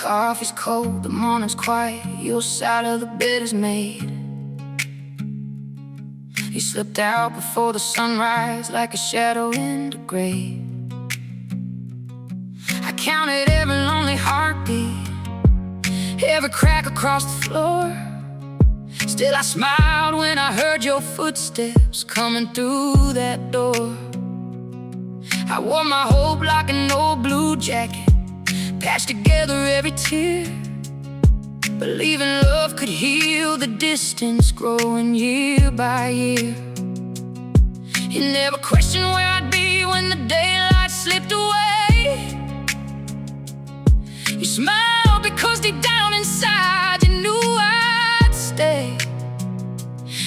coffee's cold, the morning's quiet, your side of the bed is made. You slipped out before the sunrise, like a shadow in the grave. I counted every lonely heartbeat, every crack across the floor. Still I smiled when I heard your footsteps coming through that door. I wore my hope like an old blue jacket, patched together every tear, believing love could heal the distance growing year by year. You never questioned where I'd be when the daylight slipped away. You smiled because deep down inside you knew I'd stay.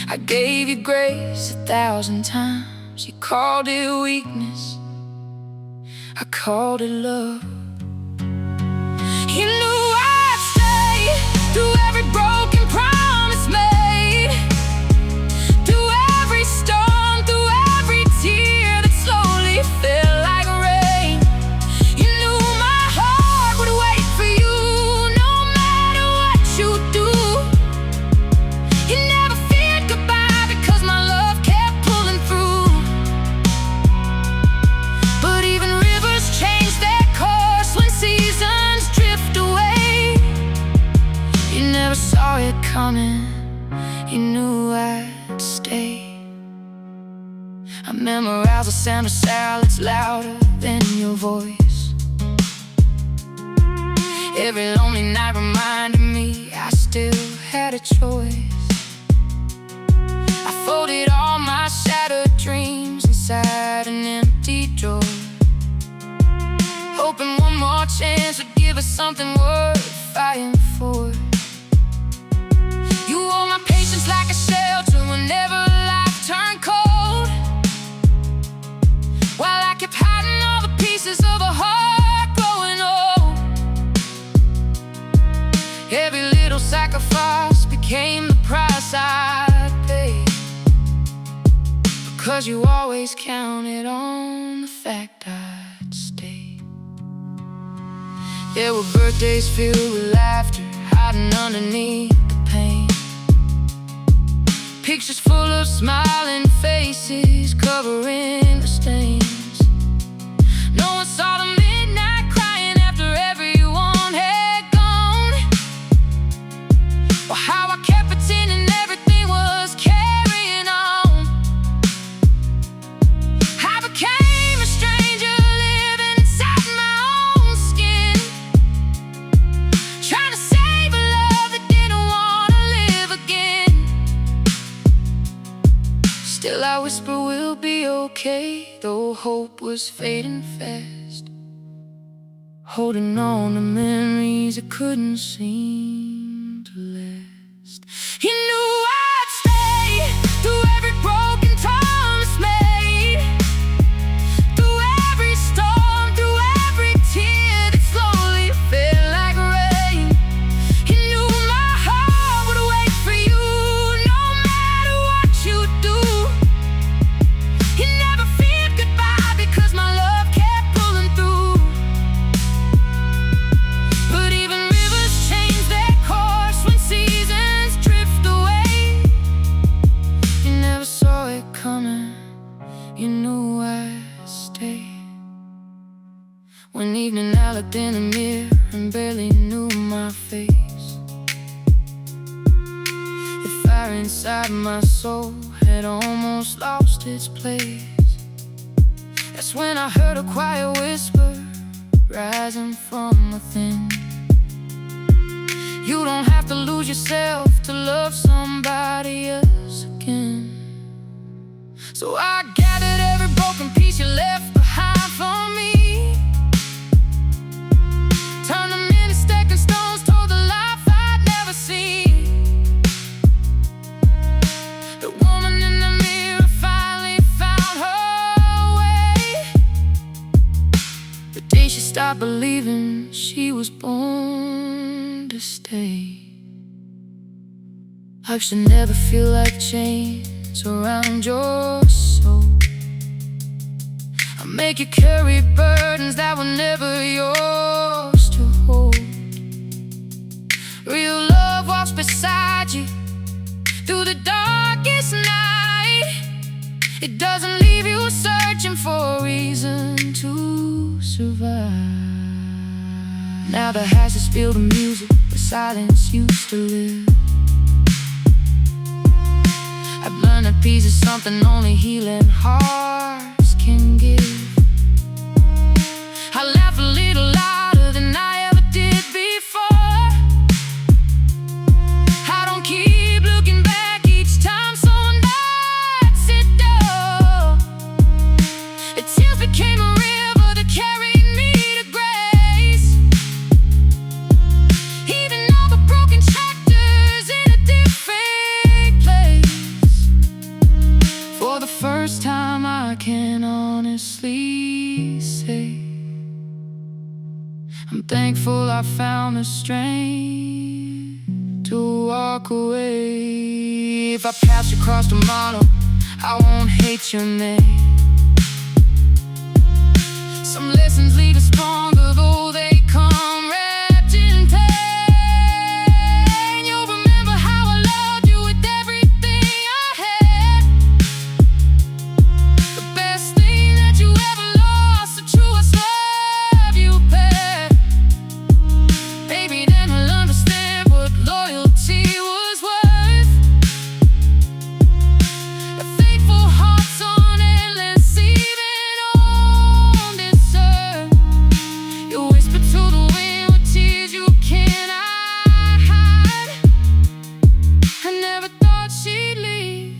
I gave you grace 1,000 times, you called it weakness, I called it love. You knew I'd stay through every broken promise made, through every storm, through every tear that slowly fell like rain. You knew my heart would wait for you, no matter what you do. You never feared goodbye because my love kept pulling through. But even rivers change their course when seasons drift away. You never saw it coming, you knew I'd stay. I memorized the sound of salads louder than your voice. Every lonely night reminded me I still had a choice. I folded all my shattered dreams inside an empty drawer, hoping one more chance would give us something worth fighting for. You hold my patience like a shelter whenever life turned cold, while I kept hiding all the pieces of a heart growing old. Every little sacrifice became the price I'd pay, because you always counted on the fact I'd stay. There were birthdays filled with laughter hiding underneath the pain, pictures full of smiling faces covering the stains. No one saw the midnight crying after everyone had gone, or how I kept pretending everything was carrying on. I became a stranger living inside my own skin, trying to save a love that didn't want to live again. Still I whisper we'll be okay, though hope was fading fast, holding on to memories that couldn't seem to last. You knew I'd stay through every broken promise made, through every storm, through every tear that slowly fell like rain. You knew my heart would wait for you, no matter what you do. You never feared goodbye because my love kept pulling through. But even rivers change their course when seasons drift away. You never saw it coming, you knew I'd stay. One evening I looked in the mirror and barely knew my face. The fire inside my soul had almost lost its place. That's when I heard a quiet whisper rising from within. You don't have to lose yourself to love somebody else again. So I gathered every broken piece you left behind for me, turned them into stepping stones toward the life I'd never seen. The woman in the mirror finally found her way, the day she stopped believing she was born to stay. Life should never feel like chains around your soul. Make you carry burdens that were never yours to hold. beside you through the darkest night. It doesn't leave you searching for a reason to survive. Now the hashes fill the music where silence used to live. I've learned that peace is something only healing hearts can give. I laugh a little louder than I ever did before. I don't keep looking back each time someone knocks at the door. The tears became a river that carried me to grace. Even all the broken chapters in a different place. For the first time I can honestly say I'm thankful I found the strength to walk away. If I pass you across tomorrow, I won't hate your name. Some lessons leave us stronger, though they come wrapped in pain. You'll remember how I loved you with everything I had. The best thing that you ever lost, the truest love you paid. Maybe then I'll understand what loyalty was worth. A faithful heart's on endless, even on this earth. You whisper to the wind with tears you cannot hide. I never thought she'd leave,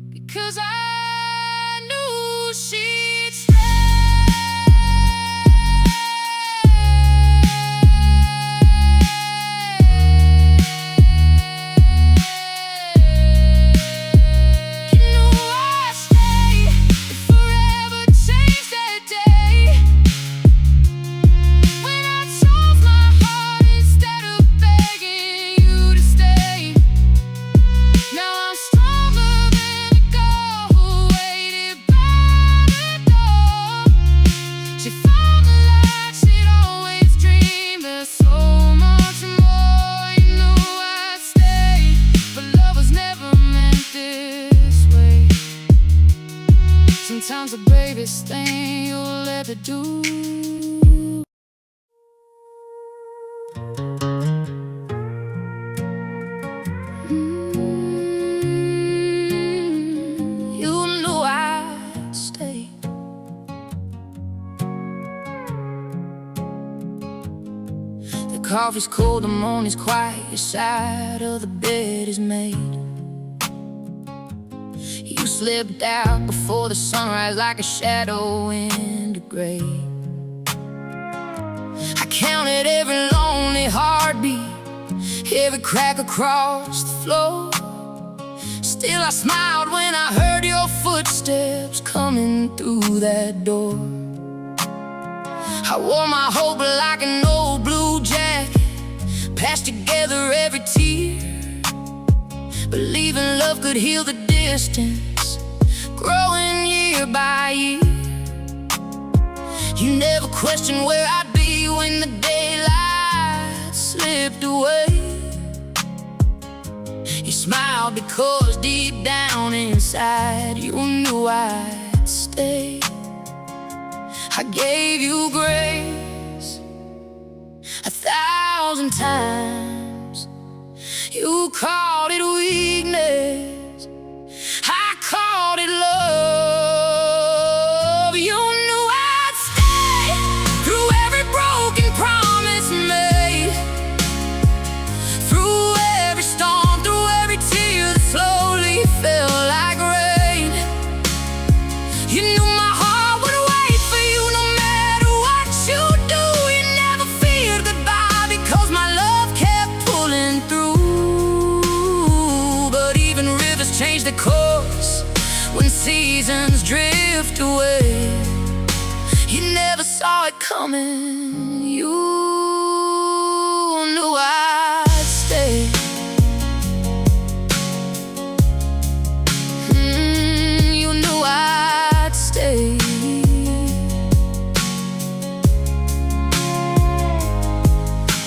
because I knew she'd stay. You knew I'd stay if forever changed that day. When I chose my heart instead of begging you to stay. Now I'm stronger than the girl who waited by the door. She found the light she'd always dreamed. There's so much more. You knew I'd stay, but love was never meant this way. Sometimes the bravest thing you'll ever do. You knew I'd stay. The coffee's cold, the morning's quiet, your side of the bed is made. You slipped out before the sunrise like a shadow in the gray. I counted every lonely heartbeat, every crack across the floor. Still I smiled when I heard your footsteps coming through that door. I wore my hope like an old blue jacket, patched together every tear, believing love could heal the distance, growing year by year. You never questioned where I'd be when the daylight slipped away. You smiled because deep down inside you knew I'd stay. I gave you grace 1,000 times. You called it weakness, I called it love. You knew I'd stay through every broken promise made, through every storm, through every tear that slowly fell like rain. You knew my heart would wait for you no matter what you do. You never feared goodbye because my love kept pulling through. But even rivers change their course when seasons drift away. You never saw it coming. You knew I'd stay. You knew I'd stay.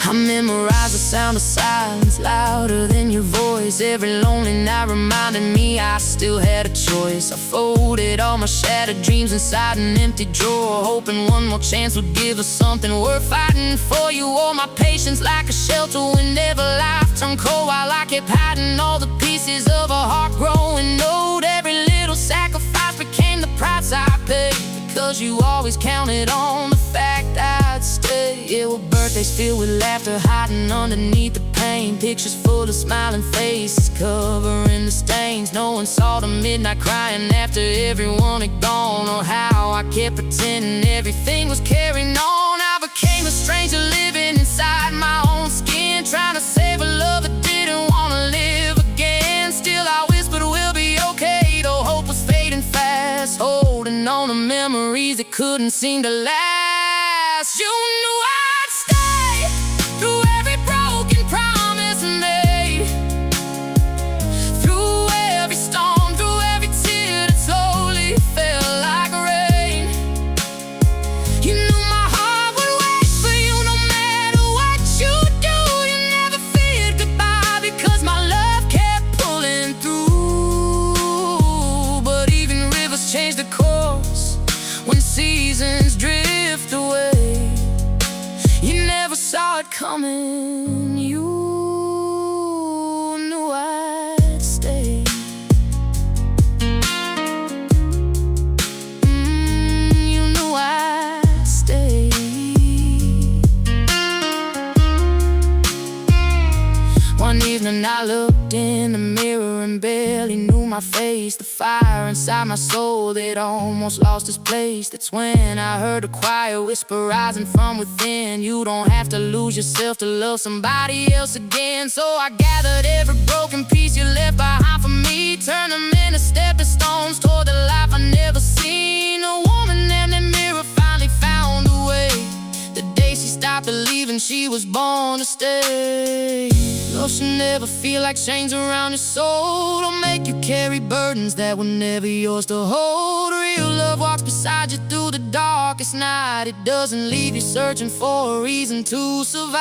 I memorize the sound of silence, louder than your voice. Every lonely night reminded me I still had a choice. I folded all my shattered dreams inside an empty drawer, hoping one more chance would give us something worth fighting for. You wore my patience like a shelter whenever life turned cold, while I kept hiding all the pieces of a heart growing old. Every little sacrifice became the price I paid, because you always counted on the fact I'd stay. Yeah, well, birthdays filled with laughter hiding underneath the pain, pictures full of smiling faces covering the stains. No one saw the midnight crying after everyone had gone, or how I kept pretending everything was carrying on. I became a stranger living inside my own skin, trying to save a love that didn't want to live again. Still I whispered we'll be okay, though hope was fading fast, holding on to memories that couldn't seem to last. You knew I'd stay through every broken promise made, through every storm, through every tear that slowly fell like rain. You knew my heart would wait for you no matter what you do. You never feared goodbye, because my love kept pulling through. But even rivers change the course when seasons drift away. You never saw it coming. You knew I'd stay. You knew I'd stay. One evening I looked in the mirror and barely knew my face. The fire inside my soul that almost lost its place. That's when I heard a quiet whisper rising from within. You don't have to lose yourself to love somebody else again. So I gathered every broken piece you left behind for me, turned them into stepping stones toward the life I never seen. A woman in the mirror finally found a way. The day she stopped believing she was born to stay. Love should never feel like chains around your soul, don't make you carry burdens that were never yours to hold. Real love walks beside you through the darkest night. It doesn't leave you searching for a reason to survive.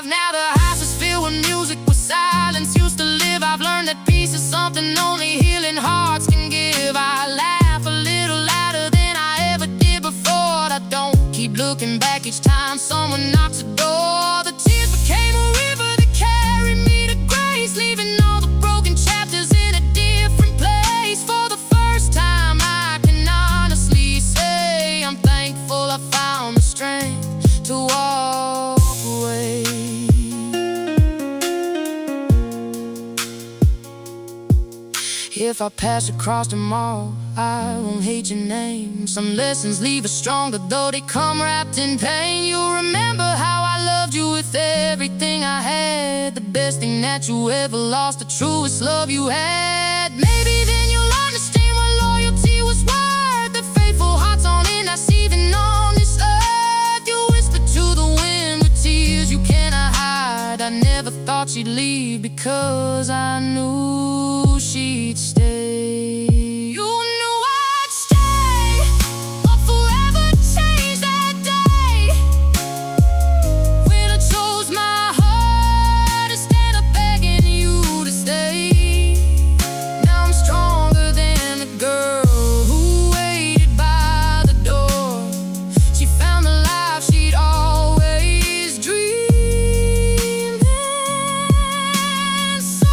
Now the house is filled with music where silence used to live. I've learned that peace is something only healing hearts can give. I laugh a little louder than I ever did before. I don't keep looking back each time someone knocks the door. The tears became a river that carried me to grace, leaving all the broken chapters in a different place. For the first time I can honestly say I'm thankful I found the strength to walk away. If I pass across tomorrow, I won't hate your name. Some lessons leave us stronger, though they come wrapped in pain. You'll remember how I loved you with everything I had, the best thing that you ever lost, the truest love you had. Maybe then you'll understand what loyalty was worth, the faithful hearts on in us even on this earth. You whispered to the wind with tears you cannot hide. I never thought she'd leave, because I knew she'd stay. You knew I'd stay, or forever change that day, when I chose my heart instead of begging you to stay. Now I'm stronger than the girl who waited by the door. She found the life she'd always dreamed, and so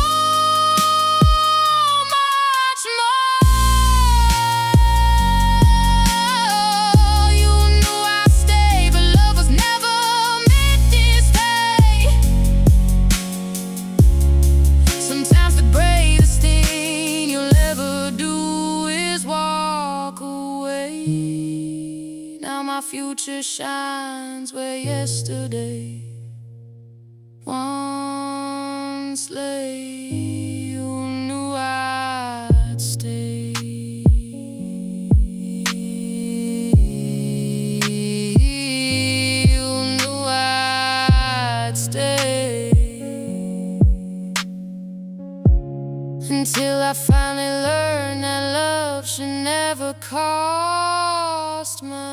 much more. You knew I'd stay, but love was never meant this way. Sometimes the bravest thing you'll ever do is walk away. Now my future shines where yesterday once lay. You knew I'd stay. You knew I'd stay, until I finally learned that love should never cost much.